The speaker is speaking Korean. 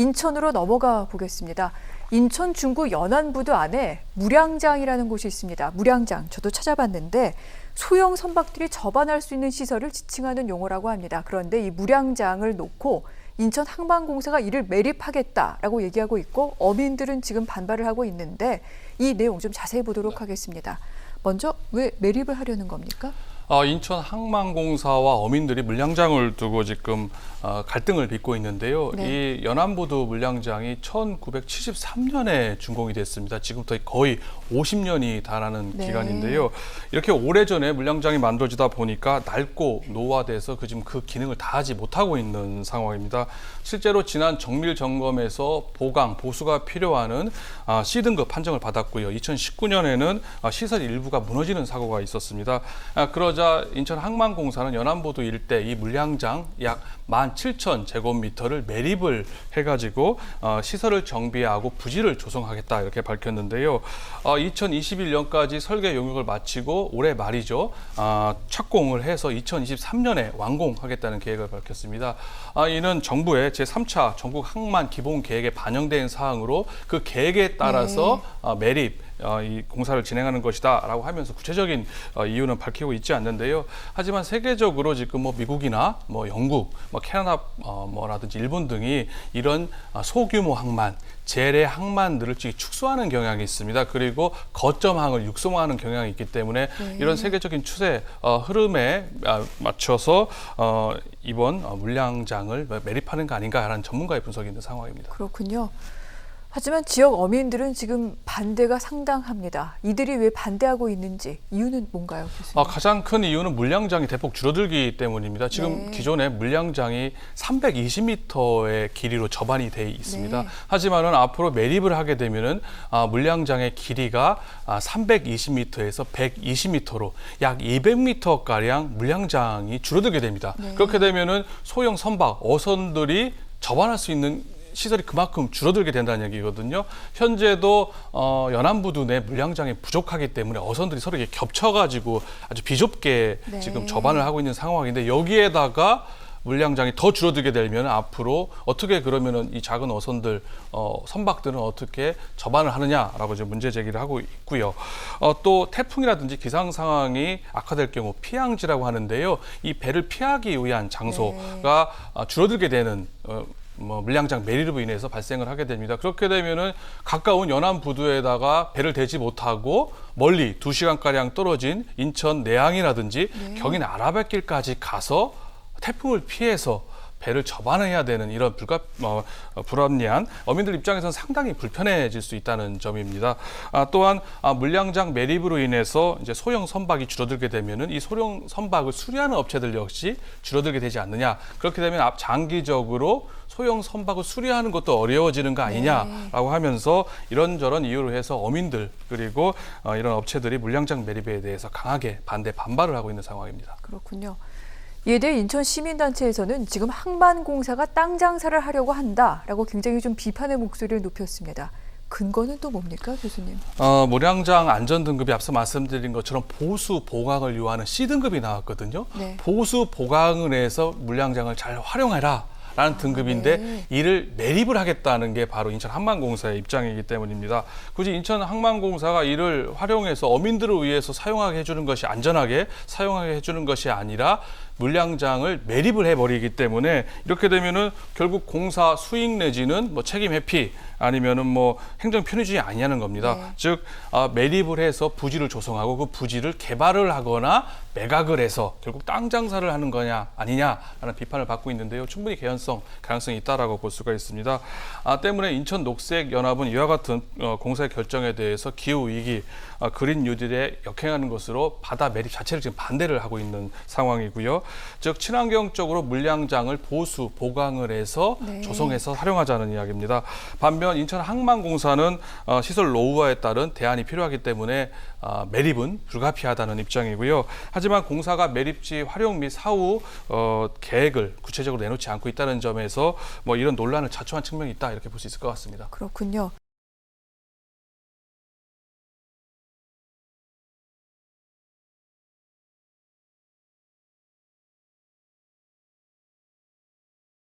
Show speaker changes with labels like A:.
A: 인천으로 넘어가 보겠습니다. 인천 중구 연안부두 안에 물양장이라는 곳이 있습니다. 물양장, 저도 찾아봤는데 소형 선박들이 접안할 수 있는 시설을 지칭하는 용어라고 합니다. 그런데 이 물양장을 놓고 인천 항만공사가 이를 매립하겠다라고 얘기하고 있고 어민들은 지금 반발을 하고 있는데 이 내용 좀 자세히 보도록 하겠습니다. 먼저 왜 매립을 하려는 겁니까?
B: 인천 항만공사와 어민들이 물량장을 두고 지금 갈등을 빚고 있는데요.
A: 네.
B: 이 연안부두 물량장이 1973년에 준공이 됐습니다. 지금부터 거의 50년이 달하는
A: 네.
B: 기간인데요. 이렇게 오래전에 물량장이 만들어지다 보니까 낡고 노화돼서 지금 그 기능을 다하지 못하고 있는 상황입니다. 실제로 지난 정밀 점검에서 보강, 보수가 필요한 C등급 판정을 받았고요. 2019년에는 시설 일부가 무너지는 사고가 있었습니다. 그러자 인천 항만공사는 연안부두 일대 이 물량장 약 17,000제곱미터를 매립을 해가지고 시설을 정비하고 부지를 조성하겠다 이렇게 밝혔는데요. 2021년까지 설계 용역을 마치고 올해 말이죠. 착공을 해서 2023년에 완공하겠다는 계획을 밝혔습니다. 이는 정부의 제3차 전국 항만 기본 계획에 반영된 사항으로 그 계획에 따라서 매립 이 공사를 진행하는 것이다라고 하면서 구체적인 이유는 밝히고 있지 않는데요. 하지만 세계적으로 지금 미국이나 영국, 캐나다 라든지 일본 등이 이런 소규모 항만, 재래 항만들을 축소하는 경향이 있습니다. 그리고 거점항을 육성하는 경향이 있기 때문에 이런 세계적인 추세 흐름에 맞춰서 이번 물량장을 매립하는 거 아닌가라는 전문가의 분석이 있는 상황입니다.
A: 그렇군요. 하지만 지역 어민들은 지금 반대가 상당합니다. 이들이 왜 반대하고 있는지 이유는 뭔가요, 교수님?
B: 가장 큰 이유는 물량장이 대폭 줄어들기 때문입니다. 지금 기존에 물량장이 320m의 길이로 접안이 돼 있습니다. 하지만은 앞으로 매립을 하게 되면은 물량장의 길이가 320m에서 120m로 약 200m 가량 물량장이 줄어들게 됩니다. 그렇게 되면은 소형 선박, 어선들이 접안할 수 있는 시설이 그만큼 줄어들게 된다는 얘기거든요. 현재도 연안부두 내 물량장이 부족하기 때문에 어선들이 서로 이렇게 겹쳐가지고 아주 비좁게 지금 접안을 하고 있는 상황인데 여기에다가 물량장이 더 줄어들게 되면 앞으로 어떻게 그러면은 이 작은 어선들, 선박들은 어떻게 접안을 하느냐라고 지금 문제 제기를 하고 있고요. 또 태풍이라든지 기상 상황이 악화될 경우 피항지라고 하는데요. 이 배를 피하기 위한 장소가 줄어들게 되는 물량장 매립으로 인해서 발생을 하게 됩니다. 그렇게 되면은 가까운 연안부두에다가 배를 대지 못하고 멀리 2시간가량 떨어진 인천 내항이라든지 경인 아라뱃길까지 가서 태풍을 피해서 배를 접안해야 되는 이런 불합리한 어민들 입장에서는 상당히 불편해질 수 있다는 점입니다. 또한 물량장 매립으로 인해서 이제 소형 선박이 줄어들게 되면은 이 소형 선박을 수리하는 업체들 역시 줄어들게 되지 않느냐. 그렇게 되면 장기적으로 소형 선박을 수리하는 것도 어려워지는 거 아니냐라고 하면서 이런저런 이유로 해서 어민들 그리고 이런 업체들이 물량장 매립에 대해서 강하게 반발을 하고 있는 상황입니다.
A: 그렇군요. 이에 대해 인천 시민단체에서는 지금 항만공사가 땅 장사를 하려고 한다라고 굉장히 좀 비판의 목소리를 높였습니다. 근거는 또 뭡니까, 교수님?
B: 물량장 안전등급이 앞서 말씀드린 것처럼 보수 보강을 요하는 C등급이 나왔거든요. 보수 보강을 해서 물량장을 잘 활용해라. 라는 등급인데 이를 매립을 하겠다는 게 바로 인천 항만공사의 입장이기 때문입니다. 굳이 인천 항만공사가 이를 활용해서 어민들을 위해서 사용하게 해주는 것이 안전하게 사용하게 해주는 것이 아니라 물량장을 매립을 해버리기 때문에 이렇게 되면은 결국 공사 수익 내지는 책임 회피 아니면은 행정 편의주의 아니냐는 겁니다. 즉 매립을 해서 부지를 조성하고 그 부지를 개발을 하거나 매각을 해서 결국 땅 장사를 하는 거냐 아니냐라는 비판을 받고 있는데요. 충분히 가능성이 있다라고 볼 수가 있습니다. 때문에 인천 녹색연합은 이와 같은 공사의 결정에 대해서 기후 위기, 그린 뉴딜에 역행하는 것으로 바다 매립 자체를 지금 반대를 하고 있는 상황이고요. 즉 친환경적으로 물량장을 보수 보강을 해서 조성해서 활용하자는 이야기입니다. 반면 인천 항만공사는 시설 노후화에 따른 대안이 필요하기 때문에 매립은 불가피하다는 입장이고요. 하지만 공사가 매립지 활용 및 사후 계획을 구체적으로 내놓지 않고 있다는 점에서 이런 논란을 자초한 측면이 있다 이렇게 볼 수 있을 것 같습니다.
A: 그렇군요.